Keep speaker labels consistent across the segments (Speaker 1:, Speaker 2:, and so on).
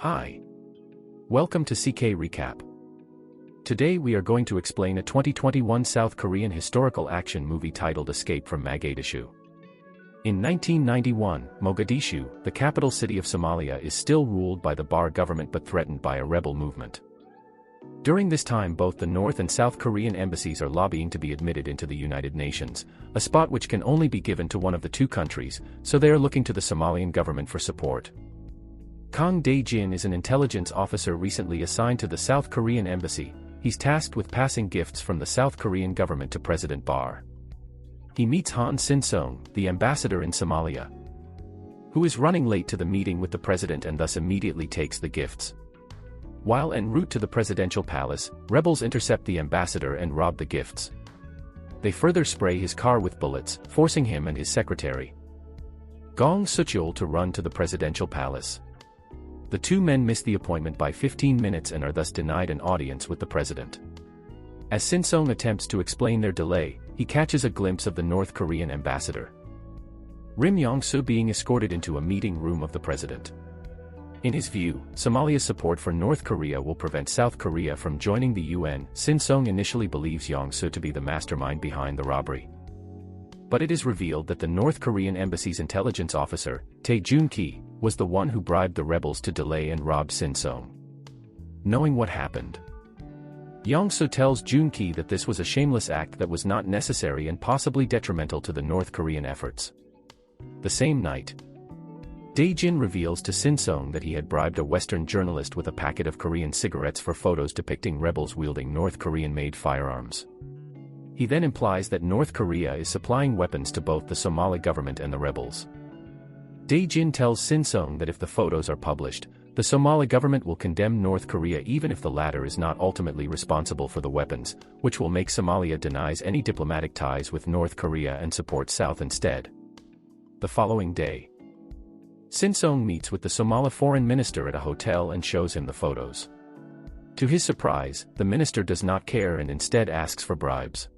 Speaker 1: Hi. Welcome to CK Recap. Today we are going to explain a 2021 South Korean historical action movie titled Escape from Mogadishu. In 1991, Mogadishu, the capital city of Somalia, is still ruled by the Bar government but threatened by a rebel movement. During this time, both the North and South Korean embassies are lobbying to be admitted into the United Nations, a spot which can only be given to one of the two countries, so they are looking to the Somalian government for support. Kang Dae-jin is an intelligence officer recently assigned to the South Korean embassy. He's tasked with passing gifts from the South Korean government to President Bar. He meets Han Sin-sung, the ambassador in Somalia, who is running late to the meeting with the president and thus immediately takes the gifts. While en route to the presidential palace, rebels intercept the ambassador and rob the gifts. They further spray his car with bullets, forcing him and his secretary, Gong Sucheol, to run to the presidential palace. The two men miss the appointment by 15 minutes and are thus denied an audience with the president. As Sin-sung attempts to explain their delay, he catches a glimpse of the North Korean ambassador, Rim Yong-soo, being escorted into a meeting room of the president. In his view, Somalia's support for North Korea will prevent South Korea from joining the UN. Sin-sung initially believes Yong-soo to be the mastermind behind the robbery. But it is revealed that the North Korean embassy's intelligence officer, Tae Joon-ki, was the one who bribed the rebels to delay and rob Sin-sung. Knowing what happened, Yong-soo tells Joon-ki that this was a shameless act that was not necessary and possibly detrimental to the North Korean efforts. The same night, Dae-jin reveals to Sin-sung that he had bribed a Western journalist with a packet of Korean cigarettes for photos depicting rebels wielding North Korean-made firearms. He then implies that North Korea is supplying weapons to both the Somali government and the rebels. Dae-jin tells Sin-sung that if the photos are published, the Somali government will condemn North Korea even if the latter is not ultimately responsible for the weapons, which will make Somalia denies any diplomatic ties with North Korea and support South instead. The following day, Sin-sung meets with the Somali foreign minister at a hotel and shows him the photos. To his surprise, the minister does not care and instead asks for bribes.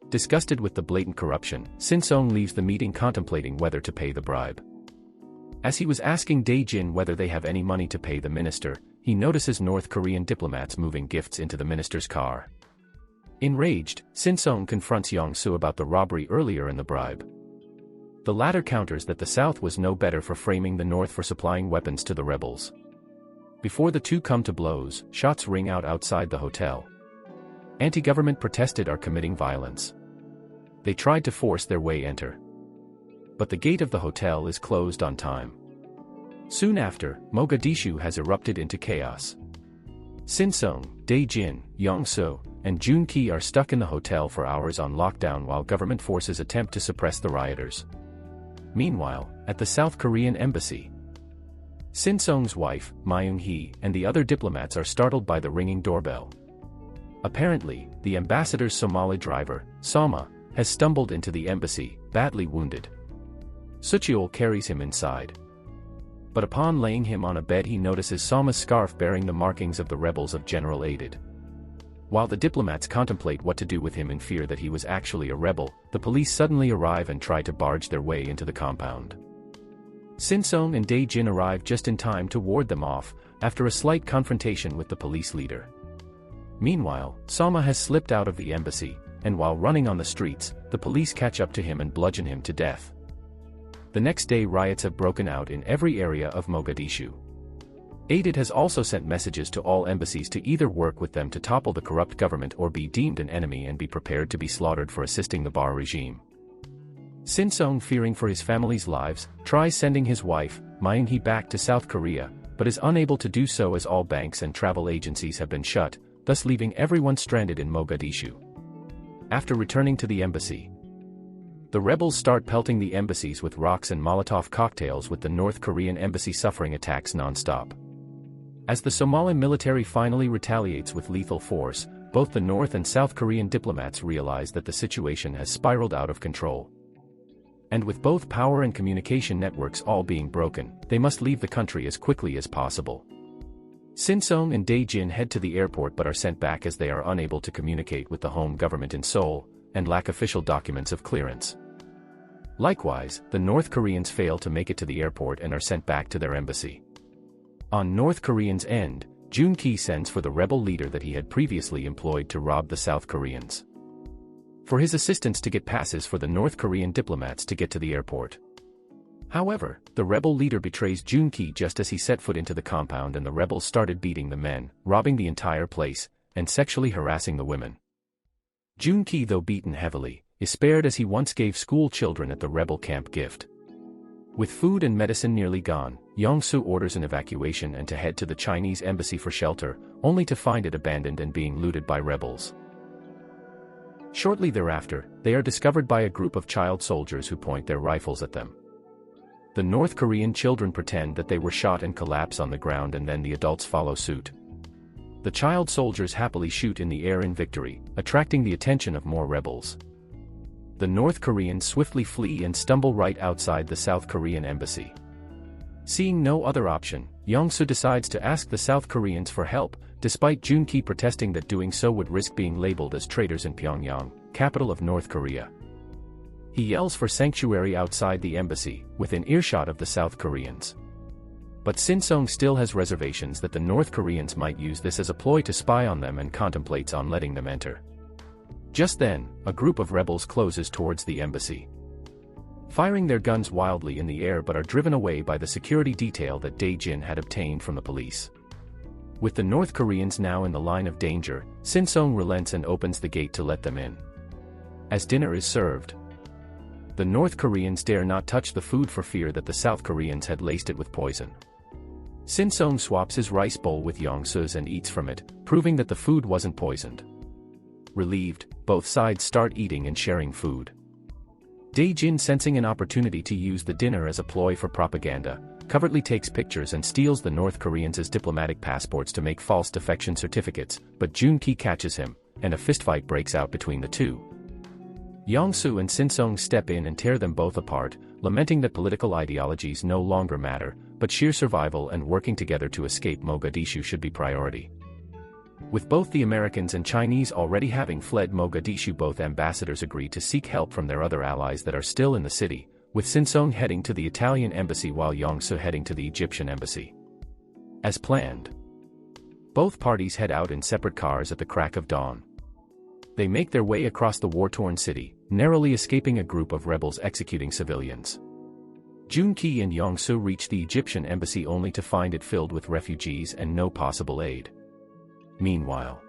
Speaker 1: Disgusted with the blatant corruption, Sin-sung leaves the meeting contemplating whether to pay the bribe. As he was asking Dae-jin whether they have any money to pay the minister, he notices North Korean diplomats moving gifts into the minister's car. Enraged, Sin-sung confronts Yong-soo about the robbery earlier and the bribe. The latter counters that the South was no better for framing the North for supplying weapons to the rebels. Before the two come to blows, shots ring out outside the hotel. Anti-government protested are committing violence. They tried to force their way enter, but the gate of the hotel is closed on time. Soon after, Mogadishu has erupted into chaos. Sin-sung, Dae-jin, Yong-soo, and Joon-ki are stuck in the hotel for hours on lockdown while government forces attempt to suppress the rioters. Meanwhile, at the South Korean embassy, Sin-sung's wife, Myung-hee, and the other diplomats are startled by the ringing doorbell. Apparently, the ambassador's Somali driver, Sama, has stumbled into the embassy, badly wounded. Sucheol carries him inside. But upon laying him on a bed, he notices Sama's scarf bearing the markings of the rebels of General Aided. While the diplomats contemplate what to do with him in fear that he was actually a rebel, the police suddenly arrive and try to barge their way into the compound. Sin-sung and Dae-jin arrive just in time to ward them off, after a slight confrontation with the police leader. Meanwhile, Sama has slipped out of the embassy, and while running on the streets, the police catch up to him and bludgeon him to death. The next day, riots have broken out in every area of Mogadishu. Aided has also sent messages to all embassies to either work with them to topple the corrupt government or be deemed an enemy and be prepared to be slaughtered for assisting the Bar regime. Sin-sung, fearing for his family's lives, tries sending his wife, Myung-hee, back to South Korea, but is unable to do so as all banks and travel agencies have been shut, thus leaving everyone stranded in Mogadishu. After returning to the embassy, the rebels start pelting the embassies with rocks and Molotov cocktails, with the North Korean embassy suffering attacks non-stop. As the Somali military finally retaliates with lethal force, both the North and South Korean diplomats realize that the situation has spiraled out of control. And with both power and communication networks all being broken, they must leave the country as quickly as possible. Sin-sung and Dae-jin head to the airport but are sent back as they are unable to communicate with the home government in Seoul, and lack official documents of clearance. Likewise, the North Koreans fail to make it to the airport and are sent back to their embassy. On North Koreans' end, Junki sends for the rebel leader that he had previously employed to rob the South Koreans, for his assistance to get passes for the North Korean diplomats to get to the airport. However, the rebel leader betrays Junki just as he set foot into the compound, and the rebels started beating the men, robbing the entire place, and sexually harassing the women. Junki, though beaten heavily, is spared as he once gave school children at the rebel camp gift. With food and medicine nearly gone, Yong-soo orders an evacuation and to head to the Chinese embassy for shelter, only to find it abandoned and being looted by rebels. Shortly thereafter, they are discovered by a group of child soldiers who point their rifles at them. The North Korean children pretend that they were shot and collapse on the ground, and then the adults follow suit. The child soldiers happily shoot in the air in victory, attracting the attention of more rebels. The North Koreans swiftly flee and stumble right outside the South Korean embassy. Seeing no other option, Yong-soo decides to ask the South Koreans for help, despite Junki protesting that doing so would risk being labeled as traitors in Pyongyang, capital of North Korea. He yells for sanctuary outside the embassy, within earshot of the South Koreans. But Sin-sung still has reservations that the North Koreans might use this as a ploy to spy on them, and contemplates on letting them enter. Just then, a group of rebels closes towards the embassy, firing their guns wildly in the air, but are driven away by the security detail that Dae-jin had obtained from the police. With the North Koreans now in the line of danger, Sin-sung relents and opens the gate to let them in. As dinner is served, the North Koreans dare not touch the food for fear that the South Koreans had laced it with poison. Sin-sung swaps his rice bowl with Yong-soo's and eats from it, proving that the food wasn't poisoned. Relieved, both sides start eating and sharing food. Dae-jin, sensing an opportunity to use the dinner as a ploy for propaganda, covertly takes pictures and steals the North Koreans' diplomatic passports to make false defection certificates, but Junki catches him, and a fistfight breaks out between the two. Yong-soo and Sin-sung step in and tear them both apart, lamenting that political ideologies no longer matter, but sheer survival and working together to escape Mogadishu should be priority. With both the Americans and Chinese already having fled Mogadishu, both ambassadors agree to seek help from their other allies that are still in the city, with Sin-sung heading to the Italian embassy while Yong-soo heading to the Egyptian embassy. As planned, both parties head out in separate cars at the crack of dawn. They make their way across the war-torn city, narrowly escaping a group of rebels executing civilians. Junki and Yong-soo reach the Egyptian embassy only to find it filled with refugees and no possible aid. Meanwhile,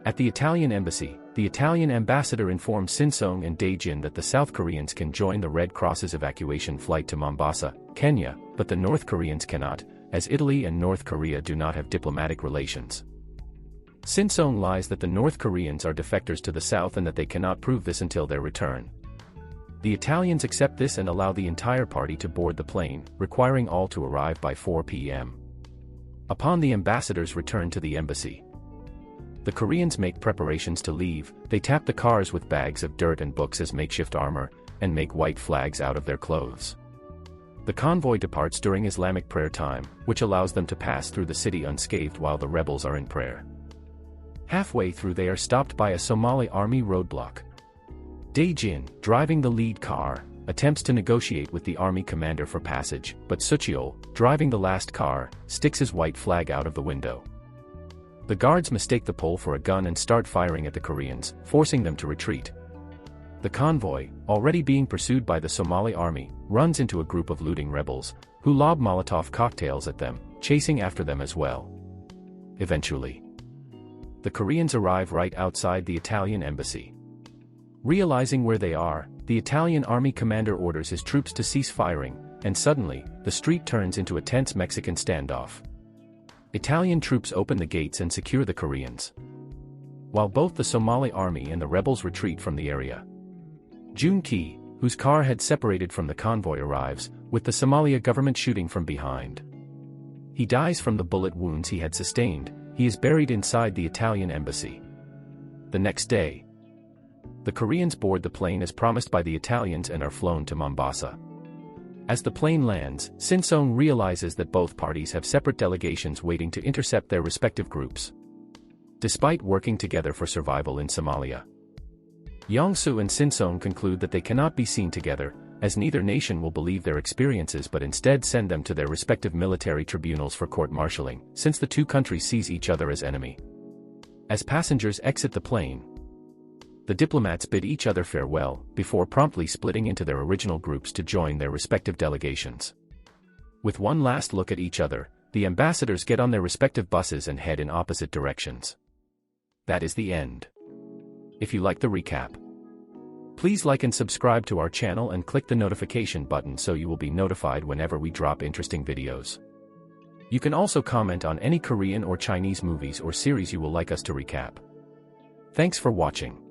Speaker 1: at the Italian embassy, the Italian ambassador informs Sin-sung and Dae-jin that the South Koreans can join the Red Cross's evacuation flight to Mombasa, Kenya, but the North Koreans cannot, as Italy and North Korea do not have diplomatic relations. Sin-sung lies that the North Koreans are defectors to the South and that they cannot prove this until their return. The Italians accept this and allow the entire party to board the plane, requiring all to arrive by 4 p.m. Upon the ambassador's return to the embassy, the Koreans make preparations to leave. They tap the cars with bags of dirt and books as makeshift armor, and make white flags out of their clothes. The convoy departs during Islamic prayer time, which allows them to pass through the city unscathed while the rebels are in prayer. Halfway through, they are stopped by a Somali army roadblock. Dae-jin, driving the lead car, attempts to negotiate with the army commander for passage, but Sucheol, driving the last car, sticks his white flag out of the window. The guards mistake the pole for a gun and start firing at the Koreans, forcing them to retreat. The convoy, already being pursued by the Somali army, runs into a group of looting rebels, who lob Molotov cocktails at them, chasing after them as well. Eventually, the Koreans arrive right outside the Italian embassy. Realizing where they are, the Italian army commander orders his troops to cease firing, and suddenly, the street turns into a tense Mexican standoff. Italian troops open the gates and secure the Koreans, while both the Somali army and the rebels retreat from the area. Junki, whose car had separated from the convoy, arrives, with the Somalia government shooting from behind. He dies from the bullet wounds he had sustained. He is buried inside the Italian embassy. The next day, the Koreans board the plane as promised by the Italians and are flown to Mombasa. As the plane lands, Sin-sung realizes that both parties have separate delegations waiting to intercept their respective groups. Despite working together for survival in Somalia, Yong-soo and Sin-sung conclude that they cannot be seen together, as neither nation will believe their experiences but instead send them to their respective military tribunals for court-martialing, since the two countries sees each other as enemy. As passengers exit the plane, the diplomats bid each other farewell, before promptly splitting into their original groups to join their respective delegations. With one last look at each other, the ambassadors get on their respective buses and head in opposite directions. That is the end. If you like the recap, please like and subscribe to our channel and click the notification button so you will be notified whenever we drop interesting videos. You can also comment on any Korean or Chinese movies or series you will like us to recap. Thanks for watching.